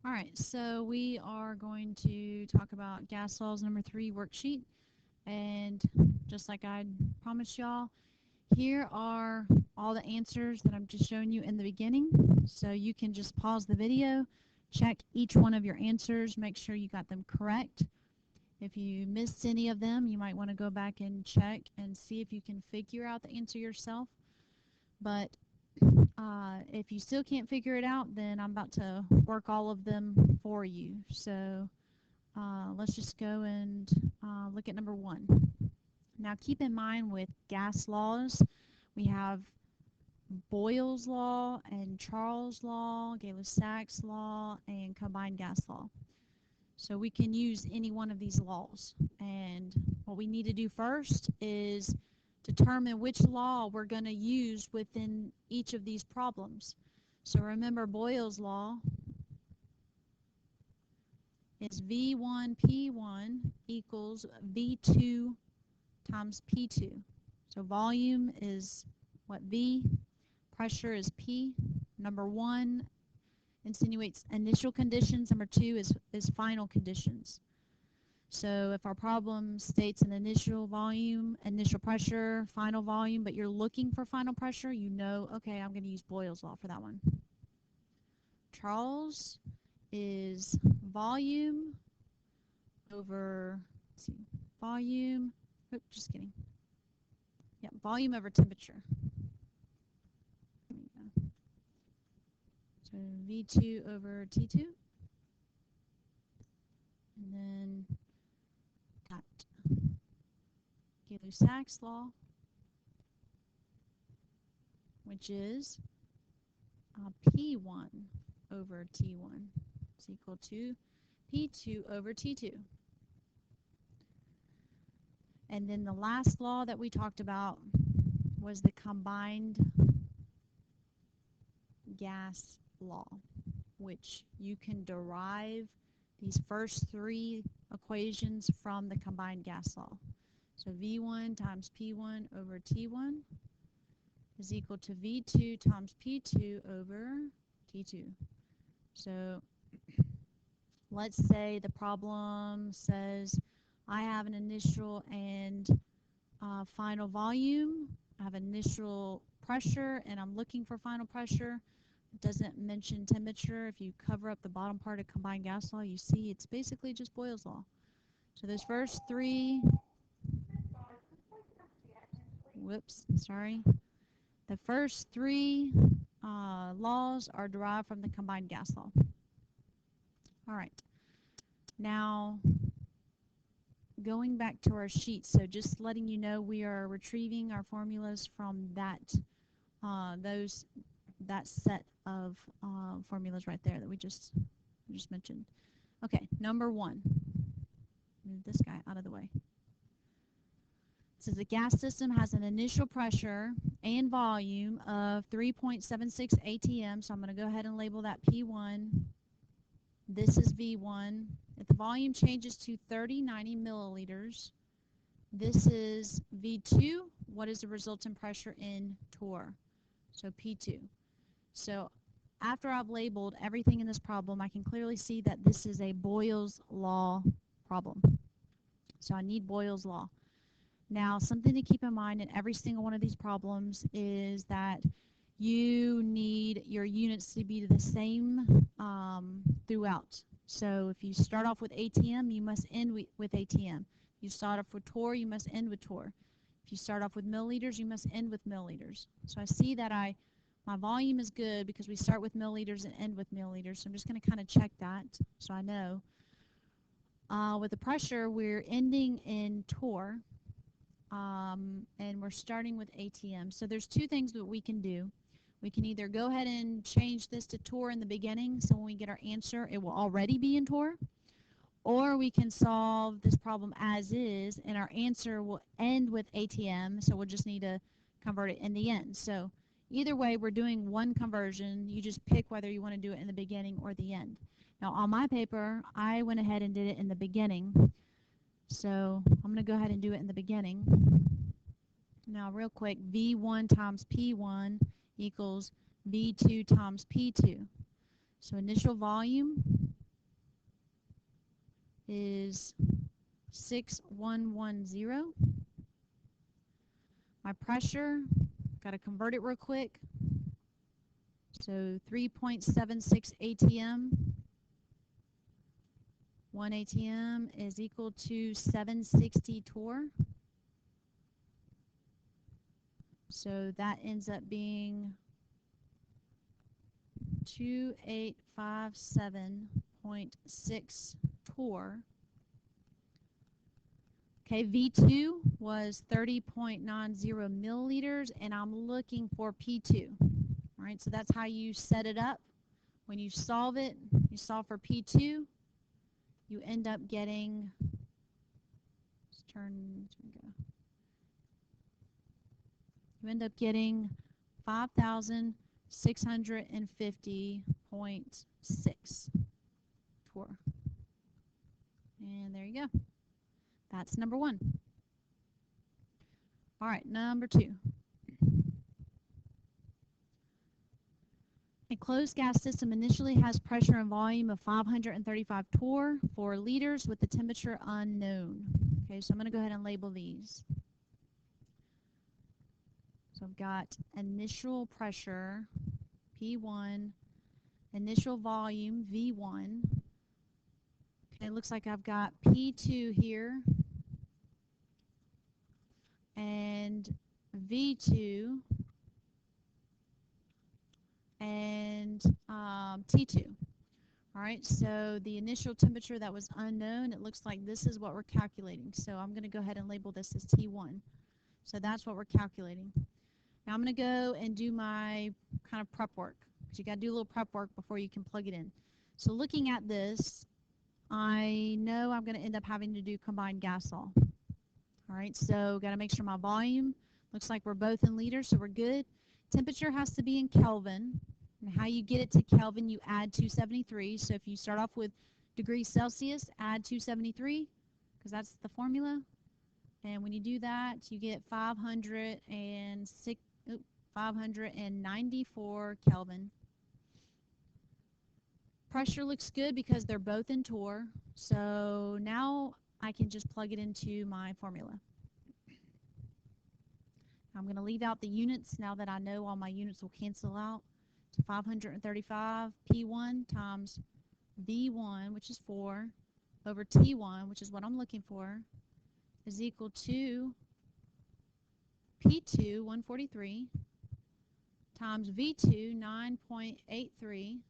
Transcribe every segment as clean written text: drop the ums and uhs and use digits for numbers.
All right, so we are going to talk about gas laws number 3 worksheet. And just like I promised y'all, here are all the answers that I'm just showing you in the beginning. So you can just pause the video, check each one of your answers, make sure you got them correct. If you missed any of them, you might want to go back and check and see if you can figure out the answer yourself. But if you still can't figure it out, then I'm about to work all of them for you. So let's just go and look at number 1. Now keep in mind with gas laws, we have Boyle's law and Charles' law, Gay-Lussac's law, and combined gas law. So we can use any one of these laws. And what we need to do first is determine which law we're going to use within each of these problems. So remember Boyle's law is V1P1 equals V2 times P2. So volume is what V, pressure is P. Number 1 insinuates initial conditions, number 2 is final conditions. So if our problem states an initial volume, initial pressure, final volume, but you're looking for final pressure, you know, okay, I'm going to use Boyle's law for that one. Charles is volume over, let's see, volume, oops, just kidding. Yep, volume over temperature. There we go. So V2 over T2. And then got Gay-Lussac's law, which is P1 over T1 is equal to P2 over T2. And then the last law that we talked about was the combined gas law, which you can derive these first 3 equations from the combined gas law. So V1 times P1 over T1 is equal to V2 times P2 over T2. So let's say the problem says I have an initial and final volume. I have initial pressure and I'm looking for final pressure. It doesn't mention temperature. If you cover up the bottom part of combined gas law, you see it's basically just Boyle's law. So those first 3, the first 3 laws are derived from the combined gas law. All right. Now, going back to our sheet, so just letting you know we are retrieving our formulas from that set of formulas right there that we just mentioned. Okay, number 1. Move this guy out of the way. It says the gas system has an initial pressure and volume of 3.76 atm. So I'm going to go ahead and label that P1. This is V1. If the volume changes to 3090 milliliters, this is V2. What is the resultant pressure in torr? So P2. So after I've labeled everything in this problem, I can clearly see that this is a Boyle's law problem. So I need Boyle's law. Now, something to keep in mind in every single one of these problems is that you need your units to be the same throughout. So if you start off with ATM, you must end with ATM. If you start off with torr, you must end with torr. If you start off with milliliters, you must end with milliliters. So I see that my volume is good because we start with milliliters and end with milliliters. So I'm just going to kind of check that so I know. With the pressure, we're ending in torr. And we're starting with ATM. So there's 2 things that we can do. We can either go ahead and change this to torr in the beginning, so when we get our answer, it will already be in torr, or we can solve this problem as is, and our answer will end with ATM, so we'll just need to convert it in the end. So either way, we're doing one conversion. You just pick whether you want to do it in the beginning or the end. Now, on my paper, I went ahead and did it in the beginning. So I'm going to go ahead and do it in the beginning. Now real quick, V1 times P1 equals V2 times P2. So initial volume is 6110. My pressure, got to convert it real quick. So 3.76 ATM. 1 ATM is equal to 760 torr. So that ends up being 2857.6 torr. Okay, V2 was 30.90 milliliters, and I'm looking for P2. All right, so that's how you set it up. When you solve it, you solve for P2, you end up getting, you end up getting 5,650.6 torr. And there you go. That's number one. All right, number two. A closed gas system initially has pressure and volume of 535 torr for liters with the temperature unknown. Okay, so I'm going to go ahead and label these. So I've got initial pressure, P1, initial volume, V1. Okay, it looks like I've got P2 here and V2 and T2. All right, so the initial temperature that was unknown, it looks like this is what we're calculating. So I'm going to go ahead and label this as T1. So that's what we're calculating. Now I'm going to go and do my kind of prep work, because you got to do a little prep work before you can plug it in. So looking at this, I know I'm going to end up having to do combined gas law. All right, so got to make sure my volume, looks like we're both in liters, so we're good. Temperature has to be in Kelvin. And how you get it to Kelvin, you add 273. So if you start off with degrees Celsius, add 273, because that's the formula. And when you do that, you get 594 Kelvin. Pressure looks good because they're both in torr. So now I can just plug it into my formula. I'm going to leave out the units now that I know all my units will cancel out. So 535 P1 times V1, which is 4, over T1, which is what I'm looking for, is equal to P2, 143, times V2, 9.83,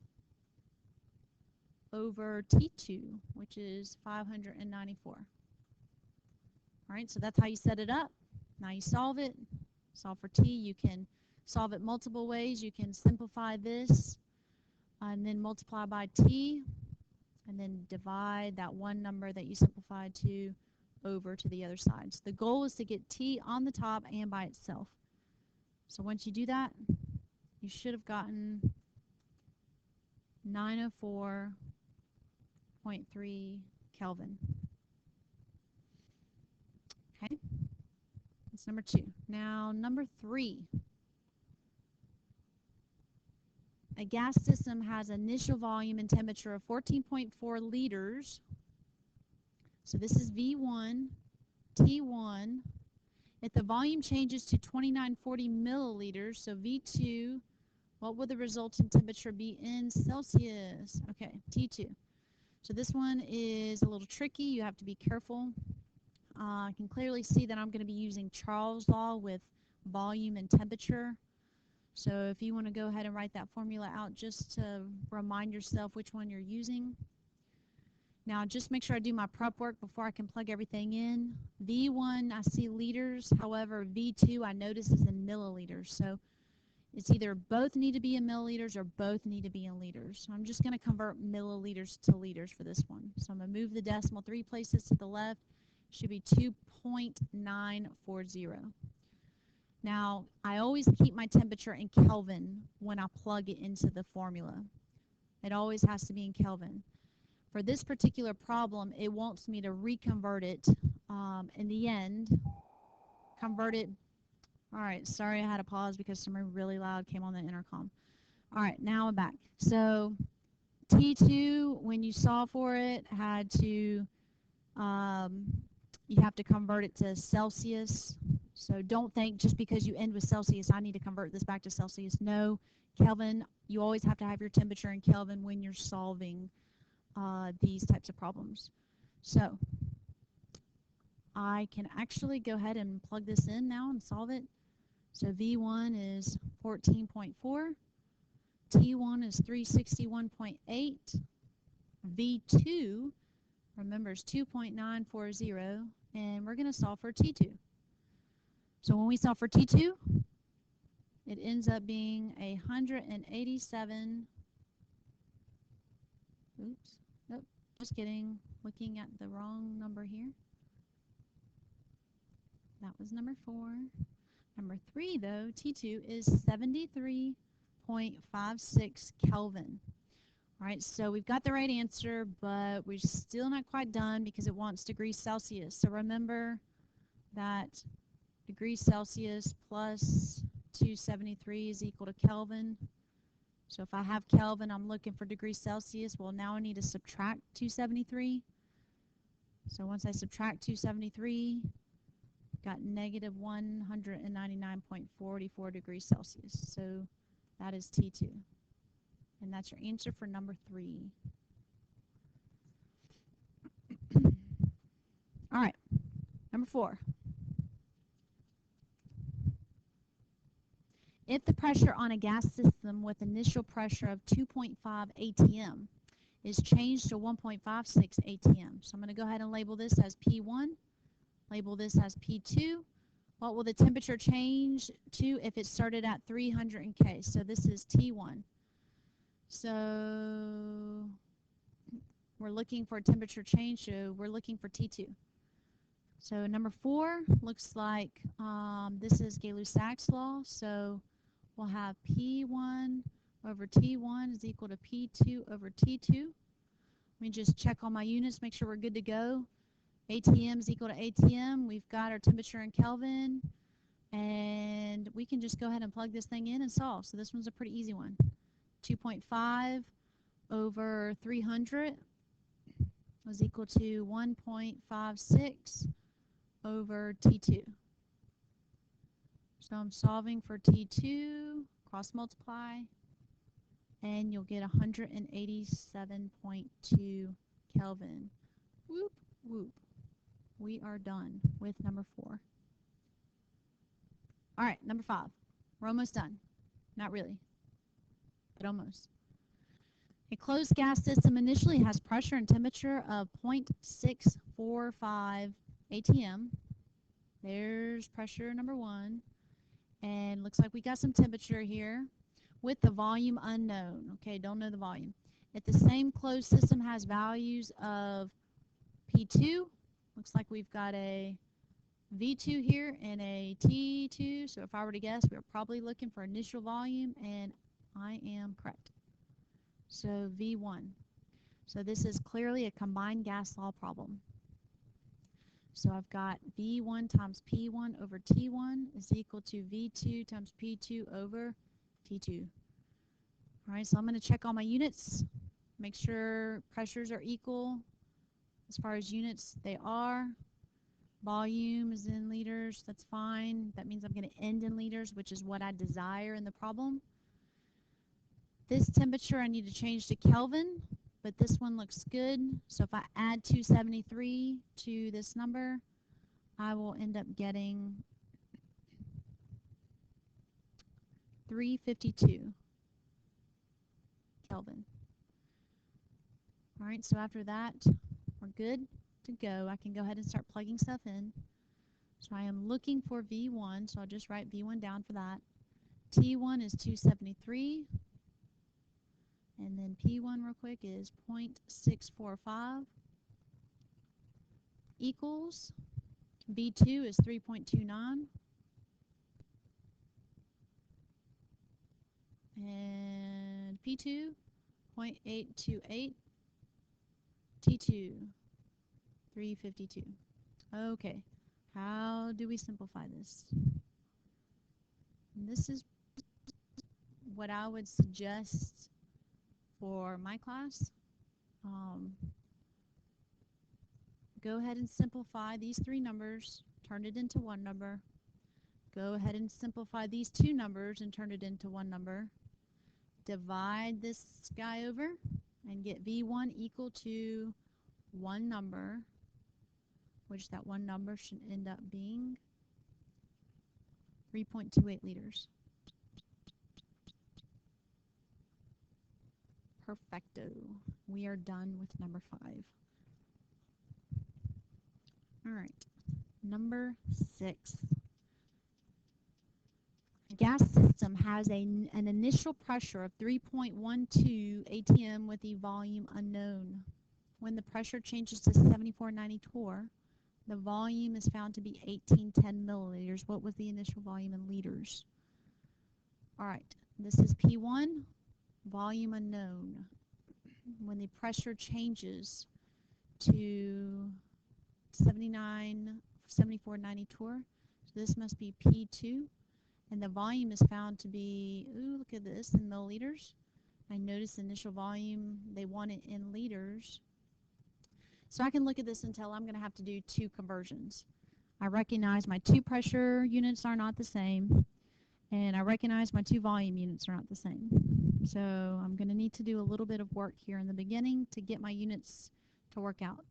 over T2, which is 594. All right, so that's how you set it up. Now you solve it. Solve for T. You can solve it multiple ways. You can simplify this and then multiply by T, and then divide that one number that you simplified to over to the other side. So the goal is to get T on the top and by itself. So once you do that, you should have gotten 904.3 Kelvin. Okay, that's number 2. Now number 3. A gas system has initial volume and temperature of 14.4 liters. So this is V1, T1. If the volume changes to 2940 milliliters, so V2, what will the resultant temperature be in Celsius? Okay, T2. So this one is a little tricky. You have to be careful. I can clearly see that I'm going to be using Charles' law with volume and temperature. So if you want to go ahead and write that formula out just to remind yourself which one you're using. Now just make sure I do my prep work before I can plug everything in. V1 I see liters, however V2 I notice is in milliliters. So it's either both need to be in milliliters or both need to be in liters. So I'm just going to convert milliliters to liters for this one. So I'm going to move the decimal 3 places to the left. Should be 2.940. Now, I always keep my temperature in Kelvin when I plug it into the formula. It always has to be in Kelvin. For this particular problem, it wants me to reconvert it in the end, convert it. All right, sorry I had to pause because something really loud came on the intercom. All right, now I'm back. So T2, when you solve for it, had to Um, you have to convert it to Celsius. So don't think just because you end with Celsius, I need to convert this back to Celsius. No, Kelvin, you always have to have your temperature in Kelvin when you're solving these types of problems. So I can actually go ahead and plug this in now and solve it. So V1 is 14.4, T1 is 361.8, V2, remember, is 2.940, and we're going to solve for T2. So when we solve for T2, it ends up being 187. Oops. Nope. Just kidding. Looking at the wrong number here. That was number 4. Number 3, though, T2 is 73.56 Kelvin. All right, so we've got the right answer, but we're still not quite done because it wants degrees Celsius. So remember that degrees Celsius plus 273 is equal to Kelvin. So if I have Kelvin, I'm looking for degrees Celsius. Well, now I need to subtract 273. So once I subtract 273, got negative 199.44 degrees Celsius. So that is T2. And that's your answer for number 3. All right, number 4. If the pressure on a gas system with initial pressure of 2.5 atm is changed to 1.56 atm. So I'm going to go ahead and label this as P1, label this as P2. What will the temperature change to if it started at 300 K? So this is T1. So we're looking for a temperature change, so we're looking for T2. So number 4 looks like this is Gay-Lussac's law. So we'll have P1 over T1 is equal to P2 over T2. Let me just check all my units, make sure we're good to go. ATM is equal to ATM. We've got our temperature in Kelvin. And we can just go ahead and plug this thing in and solve. So this one's a pretty easy one. 2.5 over 300 was equal to 1.56 over T2. So I'm solving for T2, cross multiply, and you'll get 187.2 Kelvin. Whoop, whoop. We are done with number 4. All right, number 5. We're almost done. Not really, but almost. A closed gas system initially has pressure and temperature of 0.645 atm. There's pressure number 1. And looks like we got some temperature here with the volume unknown. Okay, don't know the volume. If the same closed system has values of P2, looks like we've got a V2 here and a T2. So if I were to guess, we're probably looking for initial volume, and I am correct. So V1. So this is clearly a combined gas law problem. So I've got V1 times P1 over T1 is equal to V2 times P2 over T2. All right, so I'm going to check all my units, make sure pressures are equal. As far as units, they are. Volume is in liters, that's fine. That means I'm going to end in liters, which is what I desire in the problem. This temperature I need to change to Kelvin, but this one looks good. So if I add 273 to this number, I will end up getting 352 Kelvin. All right, so after that, we're good to go. I can go ahead and start plugging stuff in. So I am looking for V1, so I'll just write V1 down for that. T1 is 273. And then P1 real quick is 0.645 equals V2 is 3.29 and P2 0.828, T2 352. Okay, how do we simplify this? And this is what I would suggest for my class. go ahead and simplify these three numbers, turn it into one number. Go ahead and simplify these two numbers and turn it into one number. Divide this guy over and get V1 equal to one number, which that one number should end up being 3.28 liters. Perfecto. We are done with number 5. All right, number 6. A gas system has an initial pressure of 3.12 atm with the volume unknown. When the pressure changes to 7490 torr, the volume is found to be 1810 milliliters. What was the initial volume in liters? All right, this is P1, volume unknown. When the pressure changes to 7490 torr, so this must be P2, and the volume is found to be, ooh, look at this, in milliliters. I notice the initial volume, they want it in liters. So I can look at this and tell I'm going to have to do two conversions. I recognize my two pressure units are not the same, and I recognize my two volume units are not the same. So I'm going to need to do a little bit of work here in the beginning to get my units to work out.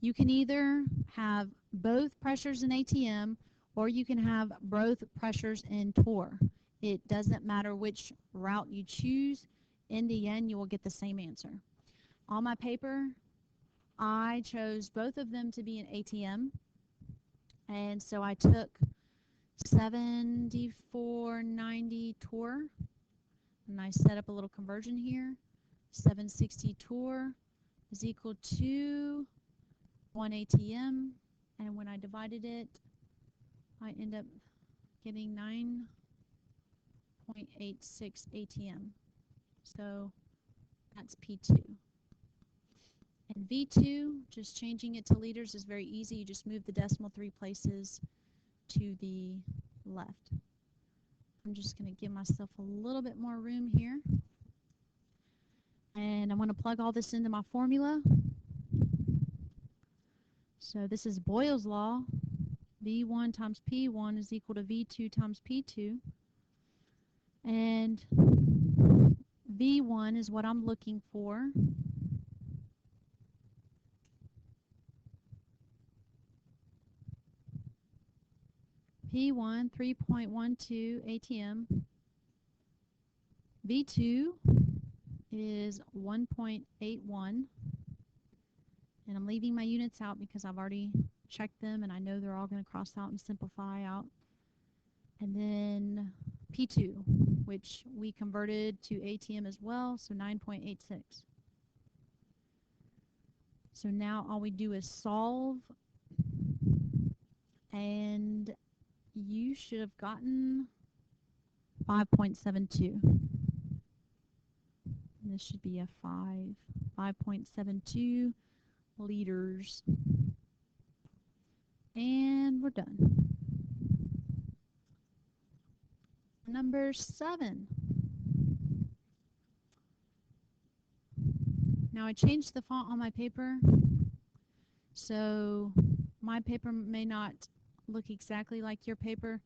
You can either have both pressures in ATM, or you can have both pressures in torr. It doesn't matter which route you choose. In the end, you will get the same answer. On my paper, I chose both of them to be in ATM, and so I took 7490 torr, and I set up a little conversion here. 760 torr is equal to 1 ATM, and when I divided it, I end up getting 9.86 ATM. So that's P2. And V2, just changing it to liters is very easy. You just move the decimal 3 places to the left. I'm just going to give myself a little bit more room here. And I want to plug all this into my formula. So this is Boyle's law. V1 times P1 is equal to V2 times P2. And V1 is what I'm looking for. P1, 3.12 ATM. V2 is 1.81. And I'm leaving my units out because I've already checked them and I know they're all going to cross out and simplify out. And then P2, which we converted to ATM as well, so 9.86. So now all we do is solve, and you should have gotten 5.72. This should be a 5.72 liters. And we're done. Number 7. Now I changed the font on my paper, so my paper may not look exactly like your paper,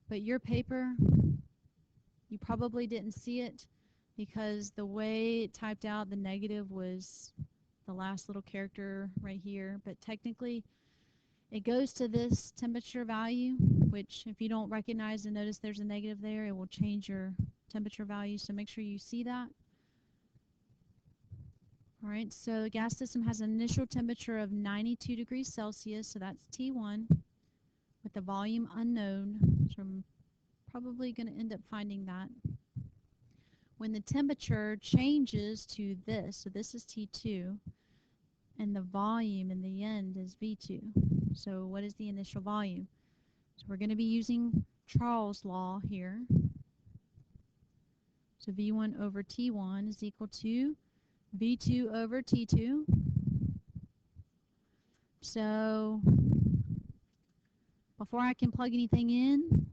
but your paper, you probably didn't see it because the way it typed out the negative was the last little character right here, but technically it goes to this temperature value, which if you don't recognize and notice there's a negative there, it will change your temperature value, so make sure you see that. All right, so the gas system has an initial temperature of 92 degrees Celsius, so that's T1, with the volume unknown, so I'm probably going to end up finding that. When the temperature changes to this, so this is T2, and the volume in the end is V2. So what is the initial volume? So we're going to be using Charles' law here. So V1 over T1 is equal to V2 over T2. So before I can plug anything in,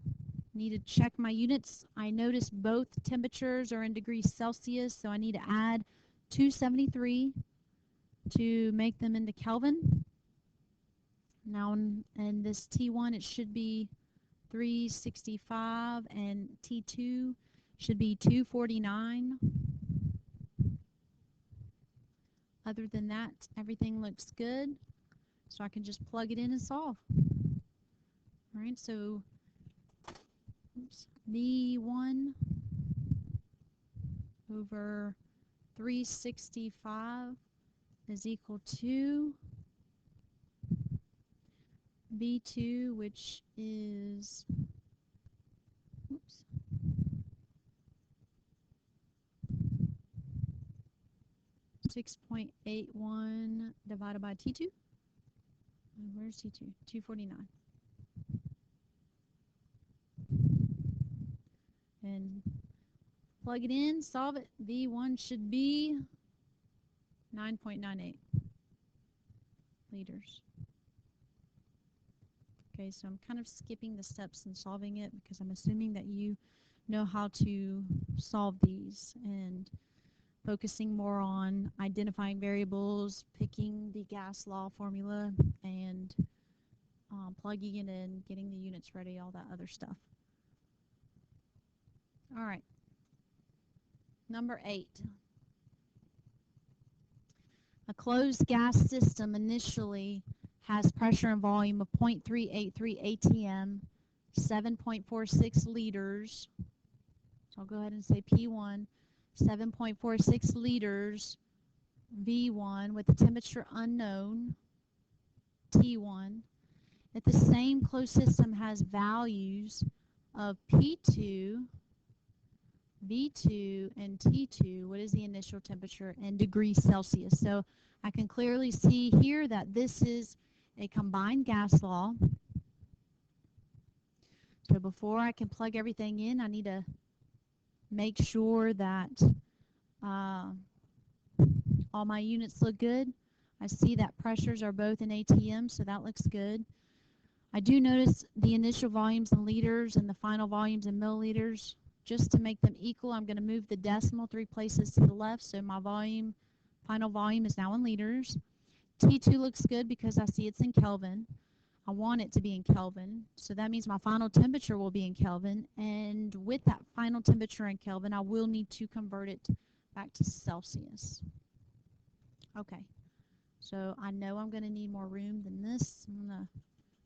I need to check my units. I notice both temperatures are in degrees Celsius, so I need to add 273 to make them into Kelvin. Now in this T1 it should be 365 and T2 should be 249. Other than that, everything looks good. So I can just plug it in and solve. All right, so V1 over 365 is equal to V2, which is, oops, 6.81 divided by T2. Where's T2? 249. And plug it in, solve it. V1 should be 9.98 liters. Okay, so I'm kind of skipping the steps in solving it because I'm assuming that you know how to solve these and focusing more on identifying variables, picking the gas law formula, and plugging it in, getting the units ready, all that other stuff. All right. Number 8. A closed gas system initially has pressure and volume of 0.383 atm, 7.46 liters. So I'll go ahead and say P1, 7.46 liters, V1 with the temperature unknown, T1. If the same closed system has values of P2, V2, and T2, what is the initial temperature in degrees Celsius? So I can clearly see here that this is a combined gas law. So before I can plug everything in, I need to make sure that all my units look good. I see that pressures are both in atm, so that looks good. I do notice the initial volumes in liters and the final volumes in milliliters. Just to make them equal, I'm going to move the decimal 3 places to the left, so my final volume is now in liters. T2 looks good because I see it's in Kelvin. I want it to be in Kelvin, so that means my final temperature will be in Kelvin, and with that final temperature in Kelvin, I will need to convert it back to Celsius. Okay, so I know I'm going to need more room than this. I'm going to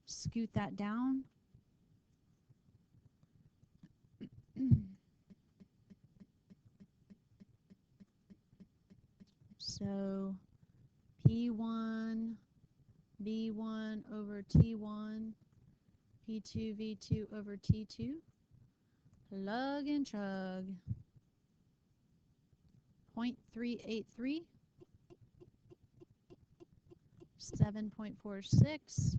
scoot that down. So P1, V1 over T1, P2, V2 over T2. Plug and chug. 0.383, 7.46.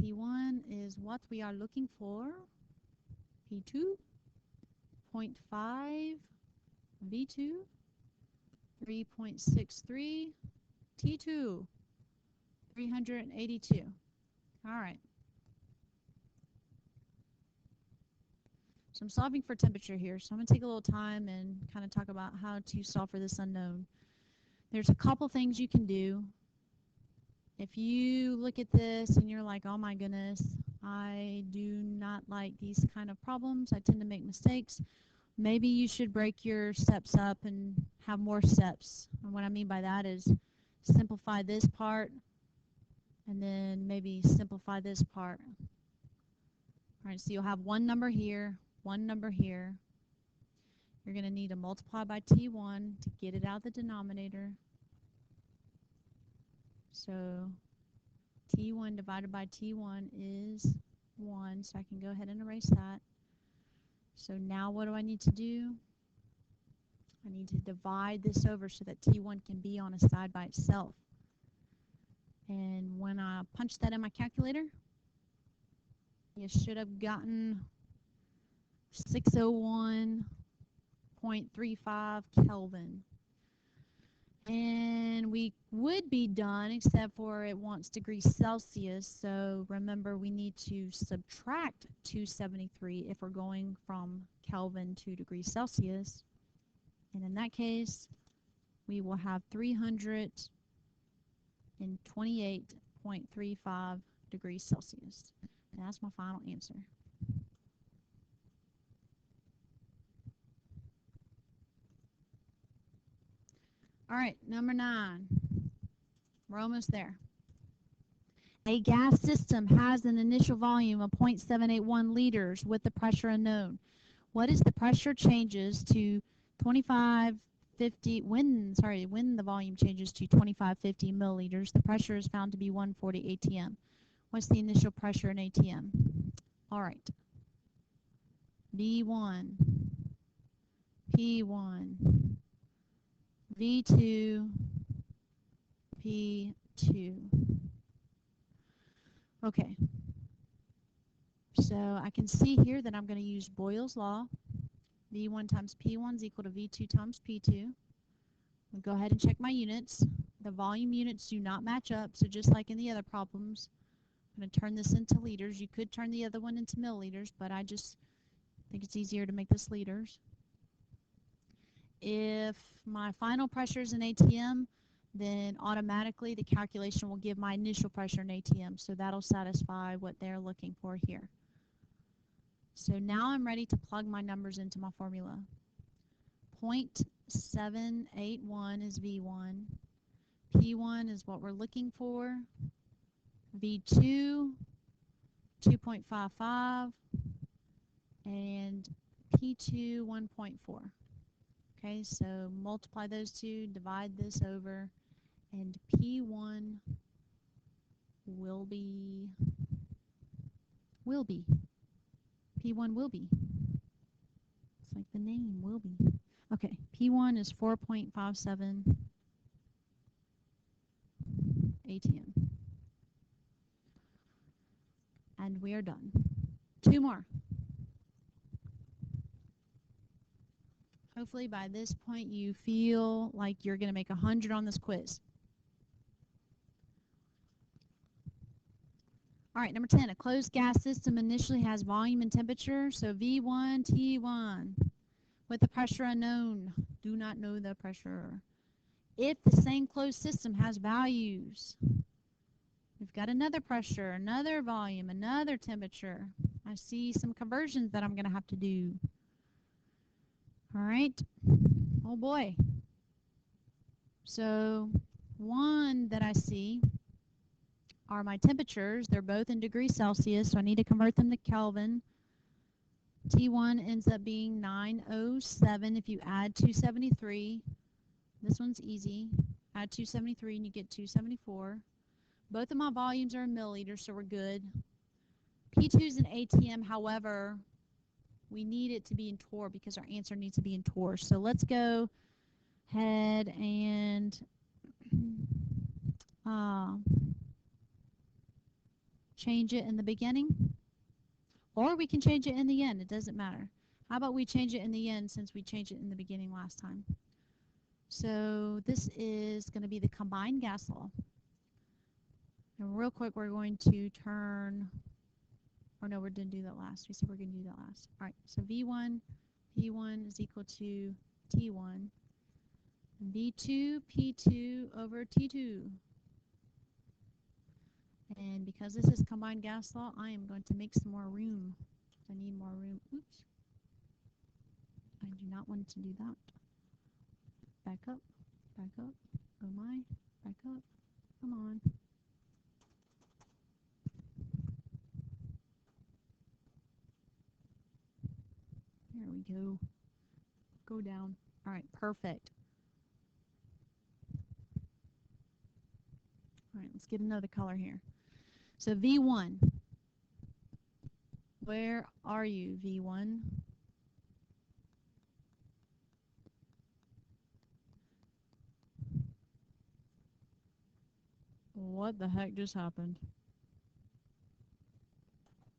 T1 is what we are looking for. P2, 0.5. V2, 3.63. T2, 382. All right. So I'm solving for temperature here. So I'm going to take a little time and kind of talk about how to solve for this unknown. There's a couple things you can do. If you look at this and you're like, oh my goodness, I do not like these kind of problems. I tend to make mistakes. Maybe you should break your steps up and have more steps. And what I mean by that is simplify this part and then maybe simplify this part. All right, so you'll have one number here, one number here. You're going to need to multiply by T1 to get it out of the denominator. So T1 divided by T1 is 1, so I can go ahead and erase that. So now what do I need to do? I need to divide this over so that T1 can be on a side by itself. And when I punch that in my calculator, you should have gotten 601.35 Kelvin. And we would be done except for it wants degrees Celsius. So remember, we need to subtract 273 if we're going from Kelvin to degrees Celsius. And in that case, we will have 300 and 28.35 degrees Celsius. And that's my final answer. All right, number 9. We're almost there. A gas system has an initial volume of 0.781 liters with the pressure unknown. What is the pressure changes to 2550 when the volume changes to 2550 milliliters? The pressure is found to be 140 atm. What's the initial pressure in atm? All right. V1, P1, V2, P2. Okay. So I can see here that I'm going to use Boyle's law. V1 times P1 is equal to V2 times P2. I'll go ahead and check my units. The volume units do not match up, so just like in the other problems, I'm going to turn this into liters. You could turn the other one into milliliters, but I just think it's easier to make this liters. If my final pressure is in atm, then automatically the calculation will give my initial pressure in atm, so that'll satisfy what they're looking for here. So now I'm ready to plug my numbers into my formula. 0.781 is V1. P1 is what we're looking for. V2, 2.55. And P2, 1.4. Okay, so multiply those two, divide this over, and P1 will be. P1 will be. It's like the name, will be. Okay, P1 is 4.57 atm. And we are done. 2 more. Hopefully by this point you feel like you're going to make 100 on this quiz. All right, number 10, a closed gas system initially has volume and temperature, so V1, T1. With the pressure unknown, do not know the pressure. If the same closed system has values, we've got another pressure, another volume, another temperature. I see some conversions that I'm going to have to do. All right. Oh boy. So one that I see are my temperatures. They're both in degrees Celsius, so I need to convert them to Kelvin. T1 ends up being 907 if you add 273. This one's easy. Add 273 and you get 274. Both of my volumes are in milliliters, so we're good. P2 is in atm, however, we need it to be in torr because our answer needs to be in torr. So let's go ahead and change it in the beginning, or we can change it in the end. It doesn't matter. How about we change it in the end since we changed it in the beginning last time? So this is going to be the combined gas law. And real quick, we're going to turn, or no, we didn't do that last. We said we're going to do that last. All right, so V1, P1 is equal to T1. V2, P2 over T2. And because this is combined gas law, I am going to make some more room. I need more room. Oops. I do not want to do that. Back up, oh my, back up, come on. There we go. Go down. All right, perfect. All right, let's get another color here. So V1. Where are you, V1? What the heck just happened?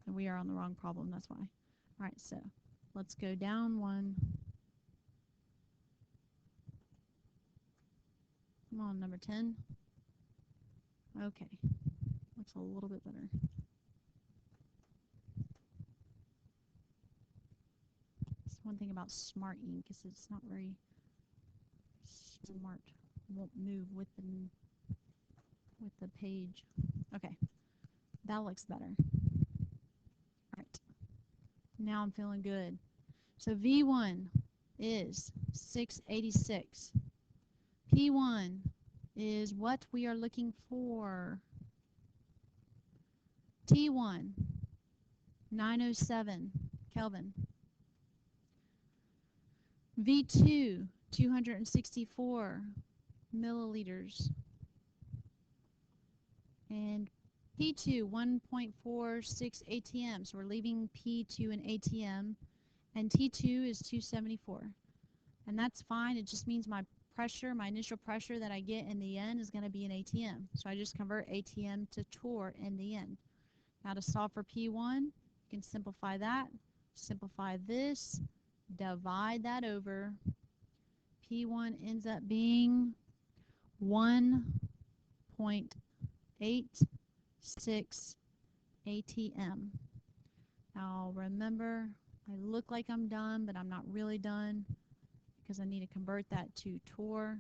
And we are on the wrong problem, that's why. All right, so let's go down one. Come on, number 10. Okay, looks a little bit better. That's one thing about Smart Ink is it's not very smart. It won't move with with the page. Okay, that looks better. All right, now I'm feeling good. So V1 is 686. P1 is what we are looking for. T1, 907 Kelvin. V2, 264 milliliters. And P2, 1.46 ATM. So we're leaving P2 in ATM. And T2 is 274. And that's fine. It just means my pressure, my initial pressure that I get in the end is going to be an ATM. So I just convert ATM to torr in the end. Now to solve for P1, you can simplify that. Simplify this. Divide that over. P1 ends up being 1.86 ATM. Now remember, I look like I'm done, but I'm not really done because I need to convert that to torr.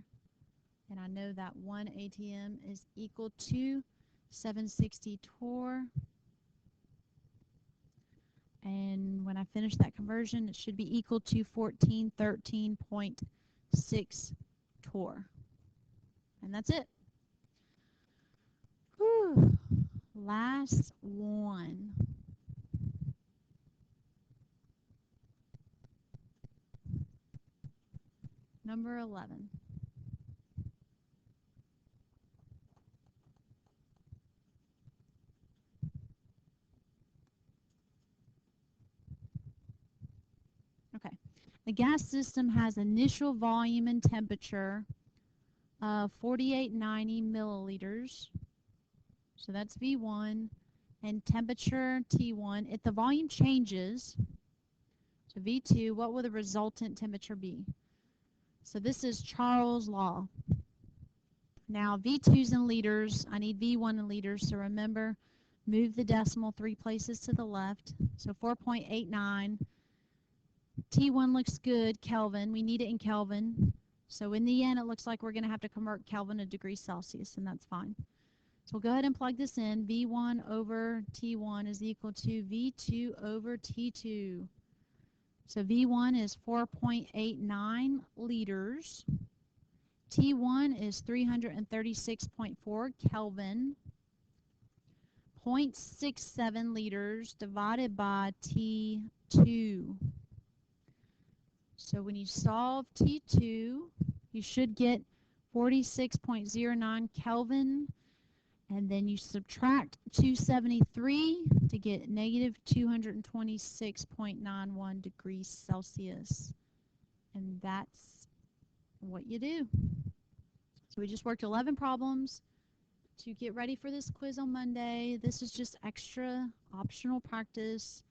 And I know that 1 ATM is equal to 760 torr. And when I finish that conversion, it should be equal to 1413.6 torr. And that's it. Whew. Last one. Number 11. Okay. The gas system has initial volume and temperature of 4890 milliliters. So that's V1. And temperature T1. If the volume changes to V2, what will the resultant temperature be? So this is Charles' law. Now V2's in liters. I need V1 in liters. So remember, move the decimal 3 places to the left. So 4.89. T1 looks good, Kelvin. We need it in Kelvin. So in the end, it looks like we're going to have to convert Kelvin to degrees Celsius, and that's fine. So we'll go ahead and plug this in. V1 over T1 is equal to V2 over T2. So V1 is 4.89 liters. T1 is 336.4 Kelvin. 0.67 liters divided by T2. So when you solve T2, you should get 46.09 Kelvin, and then you subtract 273 to get negative 226.91 degrees Celsius. And that's what you do. So we just worked 11 problems to get ready for this quiz on Monday. This is just extra optional practice,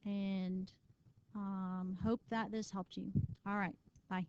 and hope that this helped you. All right, bye.